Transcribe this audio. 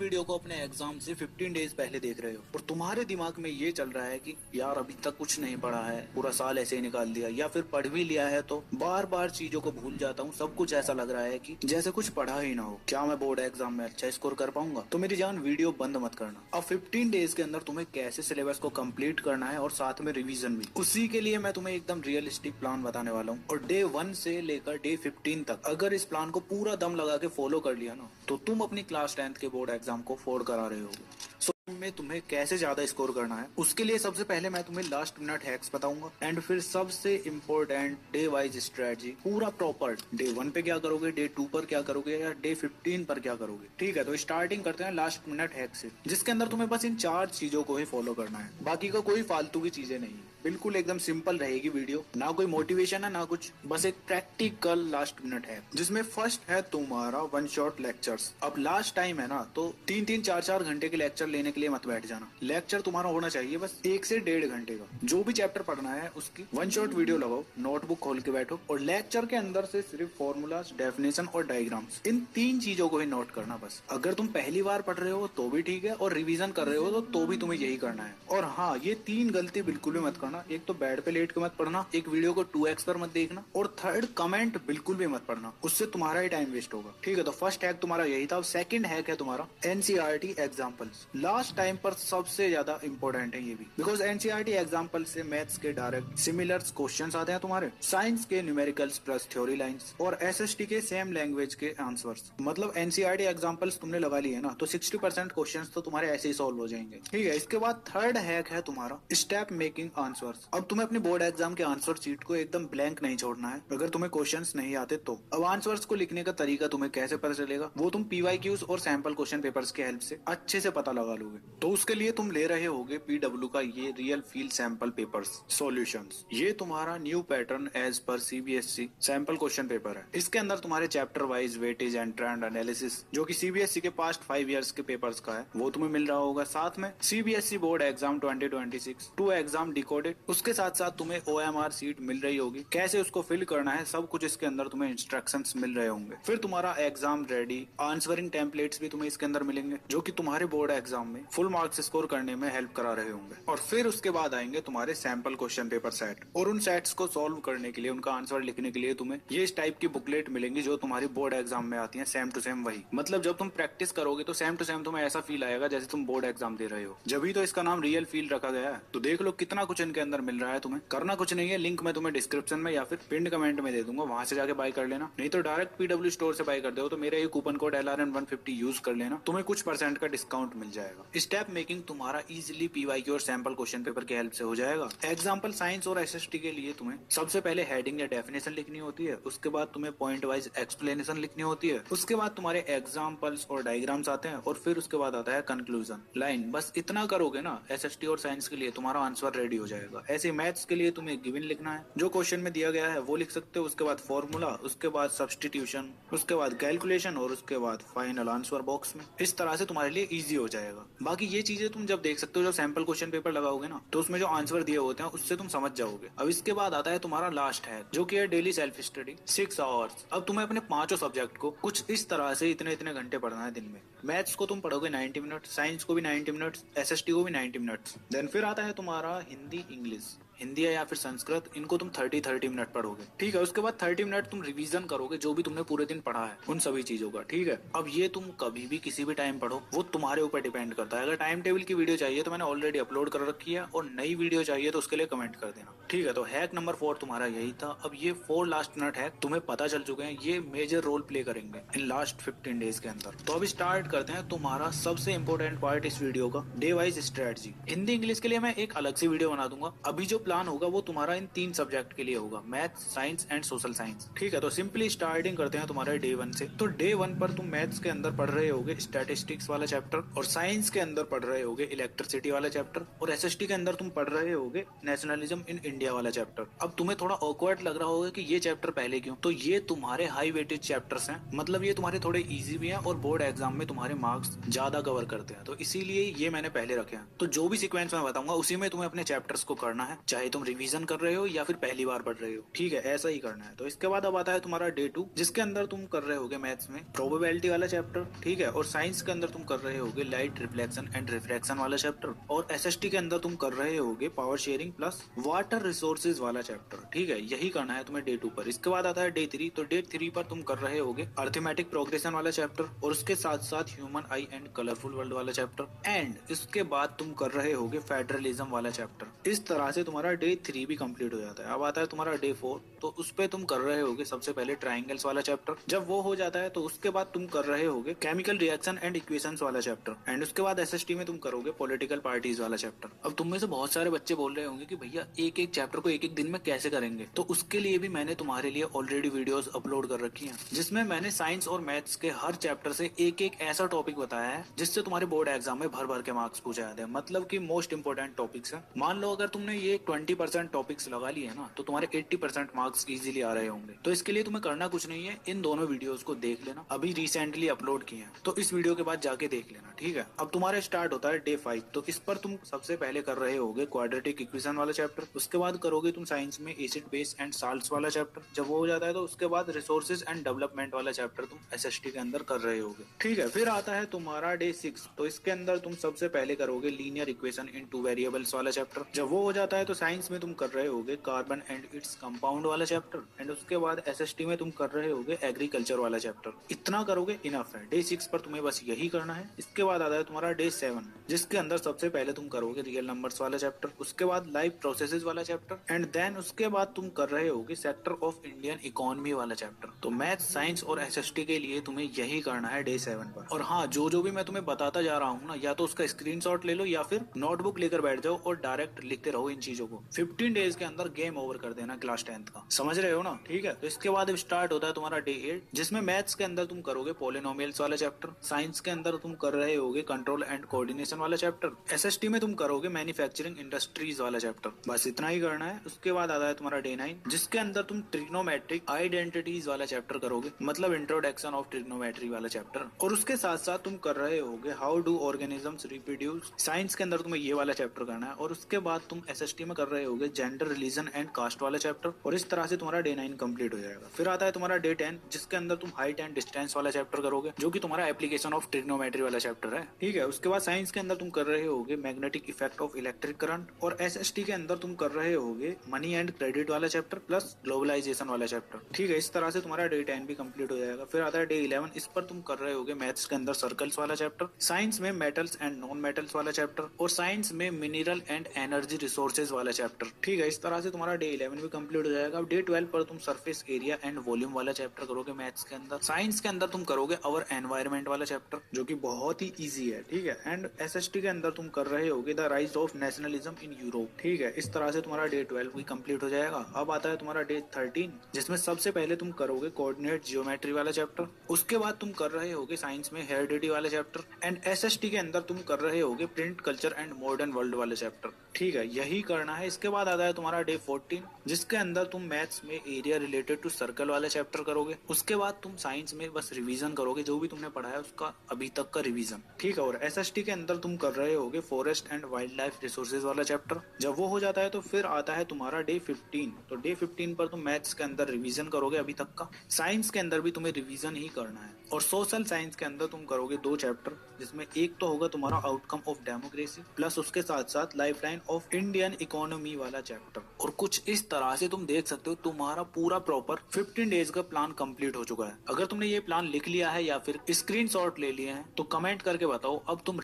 Video को अपने exam से 15 डेज पहले देख रहे हो और तुम्हारे दिमाग में ये चल रहा है कि यार अभी तक कुछ नहीं पढ़ा है, पूरा साल ऐसे ही निकाल दिया, या फिर पढ़ भी लिया है तो बार बार चीजों को भूल जाता हूँ। सब कुछ ऐसा लग रहा है कि जैसे कुछ पढ़ा ही ना हो। क्या मैं बोर्ड एग्जाम में अच्छा स्कोर कर पाऊंगा? तो मेरी जान वीडियो बंद मत करना। अब 15 डेज के अंदर तुम्हें कैसे सिलेबस को कंप्लीट करना है और साथ में रिवीजन भी, उसी के लिए मैं तुम्हें एकदम रियलिस्टिक प्लान बताने वाला हूँ। और डे 1 से लेकर डे 15 तक अगर इस प्लान को पूरा दम लगा के फॉलो कर लिया ना, तो तुम अपनी क्लास 10th के बोर्ड एग्जाम को फोड़ करा रहे होगे। में तुम्हें कैसे ज्यादा स्कोर करना है, उसके लिए सबसे पहले मैं तुम्हें लास्ट मिनट हैक्स बताऊंगा एंड फिर सबसे इम्पोर्टेंट डे वाइज स्ट्रेटजी, पूरा प्रॉपर डे 1 पे क्या करोगे, डे 2 पर क्या करोगे या डे 15 पर क्या करोगे। ठीक है, तो स्टार्टिंग करते हैं लास्ट मिनट हैक से, जिसके अंदर तुम्हें बस इन 4 चीजों को ही फॉलो करना है। बाकी का कोई फालतू की चीजें नहीं, बिल्कुल एकदम सिंपल रहेगी वीडियो, ना कोई मोटिवेशन है ना कुछ, बस एक प्रैक्टिकल लास्ट मिनट है। जिसमें फर्स्ट है तुम्हारा वन शॉट लेक्चर्स। अब लास्ट टाइम है ना, तो 3-3 4-4 घंटे के लेक्चर लेने के लिए मत बैठ जाना। लेक्चर तुम्हारा होना चाहिए बस 1 से 1.5 घंटे का। जो भी चैप्टर पढ़ना है उसकी वन शॉट वीडियो लगाओ, नोटबुक खोल के बैठो और लेक्चर के अंदर से सिर्फ फॉर्मूलाज, डेफिनेशन और डायग्राम्स, इन 3 चीजों को ही नोट करना बस। अगर तुम पहली बार पढ़ रहे हो तो भी ठीक है, और रिवीजन कर रहे हो तो भी तुम्हें यही करना है। और हाँ, ये 3 गलती बिल्कुल भी मत करना। एक तो बेड पे लेट के मत पढ़ना, एक वीडियो को 2x पर मत देखना, और थर्ड कमेंट बिल्कुल भी मत पढ़ना, उससे तुम्हारा ही टाइम वेस्ट होगा। ठीक है, तो फर्स्ट हैक तुम्हारा यही था। सेकंड हैक है तुम्हारा एनसीईआरटी एग्जांपल्स। लास्ट टाइम पर सबसे ज्यादा इंपॉर्टेंट है ये भी, बिकॉज एनसीईआरटी एग्जांपल से मैथ्स के डायरेक्ट सिमिलर क्वेश्चंस आते हैं तुम्हारे, साइंस के न्यूमेरिकल्स प्लस थ्योरी लाइंस, और एसएसटी के सेम लैंग्वेज के आंसर्स। मतलब एनसीईआरटी एग्जांपल्स तुमने लगा लिए ना, तो 60% क्वेश्चंस तो तुम्हारे ऐसे ही सॉल्व हो जाएंगे। ठीक है, इसके बाद थर्ड हैक है तुम्हारा स्टेप मेकिंग आंसर्स। अब तुम्हें अपने बोर्ड एग्जाम के आंसर शीट को एकदम ब्लैंक नहीं छोड़ना है अगर तुम्हें क्वेश्चंस नहीं आते तो। अब आंसर्स को लिखने का तरीका तुम्हें कैसे पता चलेगा, वो तुम पीवाईक्यूज और सैंपल क्वेश्चन पेपर्स की हेल्प से अच्छे से पता लगा लोगे। तो उसके लिए तुम ले रहे होगे पीडब्ल्यू का ये real feel sample papers solutions. ये तुम्हारा new pattern as per CBSE sample question paper है। इसके अंदर तुम्हारे chapter wise weightage and trend analysis, जो कि सीबीएसई के पास्ट 5 इयर्स के पेपर्स का है, वो तुम्हें मिल रहा होगा। साथ में CBSE board exam 2026 2 exam decoded, उसके साथ साथ तुम्हें ओएमआर सीट मिल रही होगी। कैसे उसको फिल करना है सब कुछ इसके अंदर तुम्हें इंस्ट्रक्शंस मिल रहे होंगे। फिर तुम्हारा एग्जाम रेडी आंसरिंग टेम्पलेट्स भी तुम्हें इसके अंदर मिलेंगे, जो कि तुम्हारे बोर्ड एग्जाम में फुल मार्क्स स्कोर करने में हेल्प करा रहे होंगे। और फिर उसके बाद आएंगे तुम्हारे सैंपल क्वेश्चन पेपर सेट, और उन सेट्स को सॉल्व करने के लिए, उनका आंसर लिखने के लिए तुम्हें ये इस टाइप की बुकलेट मिलेंगी जो तुम्हारी बोर्ड एग्जाम में आती है, सेम टू सेम वही। मतलब जब तुम प्रैक्टिस करोगे तो सेम टू सेम तुम्हें ऐसा फील आएगा जैसे तुम बोर्ड एग्जाम दे रहे हो। जब ही तो इसका नाम रियल फील रखा गया है। तो देख लो कितना कुछ इनके अंदर मिल रहा है। तुम्हें करना कुछ नहीं है, लिंक मैं तुम्हें डिस्क्रिप्शन में या फिर पिंड कमेंट में दे दूंगा, वहां से जाके बाय कर लेना। नहीं तो डायरेक्ट पीडब्ल्यू स्टोर से बाय कर दो तो मेरा ये कूपन कोड LRN150 यूज कर लेना, तुम्हें कुछ % का डिस्काउंट मिल जाएगा। स्टेप मेकिंग तुम्हारा इजिली पीवाईक्यू और सैंपल क्वेश्चन पेपर की हेल्प से हो जाएगा। एग्जाम्पल साइंस और एसएसटी के लिए तुम्हें सबसे पहले हेडिंग या डेफिनेशन लिखनी होती है, उसके बाद तुम्हें पॉइंट वाइज एक्सप्लेनेशन लिखनी होती है, उसके बाद तुम्हारे एग्जाम्पल्स और डायग्राम्स आते हैं, और फिर उसके बाद आता है कंक्लूजन लाइन। बस इतना करोगे ना, एसएसटी और साइंस के लिए तुम्हारा आंसर रेडी हो जाएगा। ऐसे मैथ्स के लिए तुम्हें गिवन लिखना है, जो क्वेश्चन में दिया गया है वो लिख सकते हो, उसके बाद फॉर्मूला, उसके बाद सब्सटीट्यूशन, उसके बाद कैलकुलेशन, और उसके बाद फाइनल आंसर बॉक्स में। इस तरह से तुम्हारे लिए इजी हो जाएगा। बाकी ये चीजें तुम जब देख सकते हो, जब सैंपल क्वेश्चन पेपर लगाओगे ना, तो उसमें जो आंसर दिए होते हैं उससे तुम समझ जाओगे। अब इसके बाद आता है तुम्हारा लास्ट है, जो कि है डेली सेल्फ स्टडी 6 आवर्स। अब तुम्हें अपने 5 सब्जेक्ट को कुछ इस तरह से इतने इतने घंटे पढ़ना है दिन में। मैथ्स को तुम पढ़ोगे 90 मिनट, साइंस को भी 90 मिनट, एसएसटी को भी 90 मिनट। देन फिर आता है तुम्हारा हिंदी इंग्लिश, हिंदी है या फिर संस्कृत, इनको तुम 30 मिनट पढ़ोगे। ठीक है, उसके बाद 30 मिनट तुम रिवीजन करोगे जो भी तुमने पूरे दिन पढ़ा है उन सभी चीजों का। ठीक है, अब ये तुम कभी भी किसी भी टाइम पढ़ो, वो तुम्हारे ऊपर डिपेंड करता है। अगर टाइम टेबल की वीडियो चाहिए तो मैंने ऑलरेडी अपलोड कर रखी है, और नई वीडियो चाहिए तो उसके लिए कमेंट कर देना। ठीक है, तो हैक नंबर 4 तुम्हारा यही था। अब ये 4 लास्ट मिनट हैक तुम्हें पता चल चुके हैं, ये मेजर रोल प्ले करेंगे इन लास्ट 15 डेज के अंदर। तो अब स्टार्ट करते हैं तुम्हारा सबसे इंपॉर्टेंट पार्ट इस वीडियो का, day wise strategy. Hindi English के लिए मैं एक अलग से वीडियो बना दूंगा। अभी जो प्लान होगा वो तुम्हारा इन 3 सब्जेक्ट के लिए होगा, maths, science and social science. ठीक है, तो सिंपली स्टार्टिंग करते हैं तुम्हारे डे 1 से। तो डे 1 पर तुम मैथ्स के अंदर पढ़ रहे होगे स्टैटिस्टिक्स वाला चैप्टर, और साइंस के अंदर पढ़ रहे होगे इलेक्ट्रिसिटी वाला चैप्टर, और एसएसटी के अंदर तुम पढ़ रहे होगे नेशनलिज्म इन इंडिया वाला चैप्टर। अब तुम्हें थोड़ा ऑकवर्ड लग रहा होगा कि ये चैप्टर पहले क्यों, तो ये तुम्हारे हाई वेटेज चैप्टर्स हैं, मतलब ये तुम्हारे थोड़े इजी भी हैं और बोर्ड एग्जाम में तुम्हारे मार्क्स ज्यादा कवर करते हैं, तो इसीलिए ये मैंने पहले रखे हैं। तो जो भी सीक्वेंस मैं बताऊंगा उसी में तुम्हें अपने चैप्टर्स को करना है, चाहे तुम रिवीजन कर रहे हो या फिर पहली बार पढ़ रहे हो। ठीक है, ऐसा ही करना है। तो इसके बाद अब आता है तुम्हारा डे 2, जिसके अंदर तुम कर रहे होगे मैथ्स में प्रोबेबिलिटी वाला चैप्टर। ठीक है, और साइंस के अंदर तुम कर रहे होगे लाइट रिफ्लेक्शन एंड रिफ्रैक्शन वाला चैप्टर, और एसएसटी के अंदर तुम कर रहे होगे power sharing plus water resources वाला चैप्टर। ठीक है, यही करना है तुम्हें डे 2 पर। इसके बाद आता है डे 3। तो डे 3 पर तुम कर रहे होगे अर्थमेटिक प्रोग्रेशन वाला चैप्टर, और उसके साथ साथ human I and colourful world वाला चैप्टर, एंड इसके बाद तुम कर रहे होगे फेडरलिज्म वाला चैप्टर। इस तरह से तुम्हारा डे 3 भी कंप्लीट हो जाता है। अब आता है तुम्हारा डे 4। तो उस पे तुम कर रहे होगे सबसे पहले ट्राइंगल्स वाला चैप्टर। जब वो हो जाता है तो उसके बाद तुम कर रहे होगे केमिकल रिएक्शन एंड इक्वेशंस वाला चैप्टर, एंड उसके बाद एसएसटी में तुम करोगे पॉलिटिकल पार्टीज वाला चैप्टर। अब तुम में से बहुत सारे बच्चे बोल रहे होंगे कि भैया एक एक चैप्टर को एक एक दिन में कैसे करेंगे, तो उसके लिए भी मैंने तुम्हारे लिए ऑलरेडी वीडियोस अपलोड कर रखी हैं, जिसमें मैंने साइंस और मैथ्स के हर चैप्टर से एक एक ऐसा टॉपिक बताया है जिससे तुम्हारे बोर्ड एग्जाम में भर भर के मार्क्स पूछे जाते हैं, मतलब कि मोस्ट इंपोर्टेंट टॉपिक्स है। मान लो अगर तुमने ये 20% टॉपिक्स लगा लिए ना, तो तुम्हारे 80% मार्क्स इजीली आ रहे होंगे। तो इसके लिए तुम्हें करना कुछ नहीं है, इन दोनों वीडियोस को देख लेना, अभी रिसेंटली अपलोड किए हैं, तो इस वीडियो के बाद जाके देख लेना। ठीक है, अब तुम्हारे स्टार्ट होता है डे 5। तो इस पर तुम सबसे पहले कर रहे होगे क्वाड्रेटिक इक्वेशन वाला चैप्टर, उसके बाद करोगे तुम साइंस में एसिड बेस एंड साल्ट्स वाला चैप्टर। जब वो हो जाता है तो उसके बाद रिसोर्सेज एंड डेवलपमेंट वाला चैप्टर तुम एसएसटी के अंदर कर रहे होगे। ठीक है, फिर आता है तुम्हारा डे 6। तो इसके अंदर तुम सबसे पहले करोगे लीनियर इक्वेशन इन 2 वेरिएबल्स वाला चैप्टर। जब वो हो जाता है तो साइंस में तुम कर रहे होगे कार्बन एंड इट्स कंपाउंड वाला चैप्टर, एंड उसके बाद एसएसटी में तुम कर रहे होगे एग्रीकल्चर वाला चैप्टर। इतना करोगे इनफ है। डे 6 पर तुम्हें बस यही करना है। इसके बाद आता है तुम्हारा डे 7, जिसके अंदर सबसे पहले तुम करोगे रियल नंबर्स वाला चैप्टर, उसके बाद लाइफ प्रोसेसेस वाला चैप्टर, एंड देन उसके बाद तुम कर रहे होगे सेक्टर ऑफ इंडियन इकोनॉमी वाला चैप्टर। तो मैथ, साइंस और एसएसटी के लिए तुम्हें यही करना है डे 7 पर। और हाँ, जो भी मैं तुम्हें बताता जा रहा हूँ ना, या तो उसका स्क्रीनशॉट ले लो या फिर नोटबुक लेकर बैठ जाओ और डायरेक्ट लिखते रहो इन चीजों को। 15 डेज के अंदर गेम ओवर कर देना क्लास 10th का, समझ रहे हो ना। ठीक है, तो इसके बाद स्टार्ट होता है तुम्हारा डे 8, जिसमें मैथ्स के अंदर तुम करोगे पॉलिनोमियल्स वाला चैप्टर, साइंस के अंदर तुम कर रहे होगे कंट्रोल एंड कोऑर्डिनेशन वाला चैप्टर, एसएसटी में तुम करोगे मैन्युफैक्चरिंग इंडस्ट्रीज वाला चैप्टर। बस इतना ही करना है। उसके बाद आता है तुम्हारा डे 9, जिसके अंदर तुम ट्रिग्नोमेट्रिक आइडेंटिटीज वाला चैप्टर करोगे, मतलब इंट्रोडक्शन ऑफ ट्रिग्नोमेट्री वाला चैप्टर, और उसके साथ साथ तुम कर रहे होगे how do organisms reproduce. Science के अंदर तुम्हें ये वाला चैप्टर करना है, और उसके बाद तुम एसएसटी में कर रहे होगे जेंडर, रिलीजन एंड कास्ट वाला चैप्टर, और इस तरह से तुम्हारा डे 9 कंप्लीट हो जाएगा। फिर आता है तुम्हारा डे 10, जिसके अंदर तुम हाइट एंड डिस्टेंस वाला चैप्टर करोगे, जो कि तुम्हारा एप्लीकेशन ऑफ ट्रिग्नोमेट्री वाला चैप्टर है। ठीक है, उसके बाद साइंस के अंदर तुम कर रहे होगे magnetic effect of electric current, और एसएसटी के अंदर तुम कर रहे होगे मनी एंड क्रेडिट वाला चैप्टर प्लस ग्लोबलाइजेशन वाला चैप्टर। ठीक है, इस तरह से तुम्हारा डे 10 भी कंप्लीट हो जाएगा। फिर आता है डे 11, इस पर तुम कर रहे होगे मैथ्स के अंदर सर्कल्स वाला चैप्टर, साइंस में मेटल्स एंड नॉन मेटल्स वाला चैप्टर, और साइंस में मिनरल एंड एनर्जी रिसोर्सेज वाला चैप्टर। ठीक है, इस तरह से तुम्हारा डे 11 भी कंप्लीट हो जाएगा। अब डे 12 पर तुम सरफेस एरिया एंड वॉल्यूम वाला चैप्टर करोगे मैथ्स के अंदर, साइंस के अंदर तुम करोगे अवर एनवायरमेंट वाला चैप्टर, जो कि बहुत ही इजी है। ठीक है, एंड एसएसटी के अंदर तुम कर रहे होगे the rise of nationalism in Europe. ठीक है, इस तरह से तुम्हारा डे 12 भी कंप्लीट हो जाएगा। अब आता है तुम्हारा डे 13, जिसमें सबसे पहले तुम करोगे कोऑर्डिनेट जियोमेट्री वाला चैप्टर, उसके बाद तुम कर रहे होगे साइंस में हेरिडिटी वाला चैप्टर, एंड एसएसटी के अंदर तुम कर रहे होगे print culture and modern world वाले चैप्टर। ठीक है, यही करना है। इसके बाद आता है तुम्हारा डे 14, जिसके अंदर तुम मैथ्स में एरिया रिलेटेड टू सर्कल वाला चैप्टर करोगे, उसके बाद तुम साइंस में बस रिवीजन करोगे, जो भी तुमने पढ़ा है उसका अभी तक का रिवीजन। ठीक है, और एसएसटी के अंदर तुम कर रहे होगे forest and wild life resources वाला चैप्टर। जब वो हो जाता है तो फिर आता है तुम्हारा डे 15। तो डे 15 पर तुम मैथ्स के अंदर रिवीजन करोगे अभी तक का, साइंस के अंदर भी तुम्हें रिवीजन ही करना है, और सोशल साइंस के अंदर तुम करोगे 2 चैप्टर, जिसमें एक तो होगा तुम्हारा आउटकम ऑफ डेमोक्रेसी प्लस उसके साथ साथ लाइफलाइन ऑफ इंडियन इकोनॉमी वाला चैप्टर। और कुछ इस तरह से तुम देख सकते हो तुम्हारा पूरा प्रॉपर 15 डेज का प्लान कंप्लीट हो चुका है। अगर तुमने ये प्लान लिख लिया है या फिर स्क्रीनशॉट ले लिए हैं तो कमेंट करके बताओ अब तुम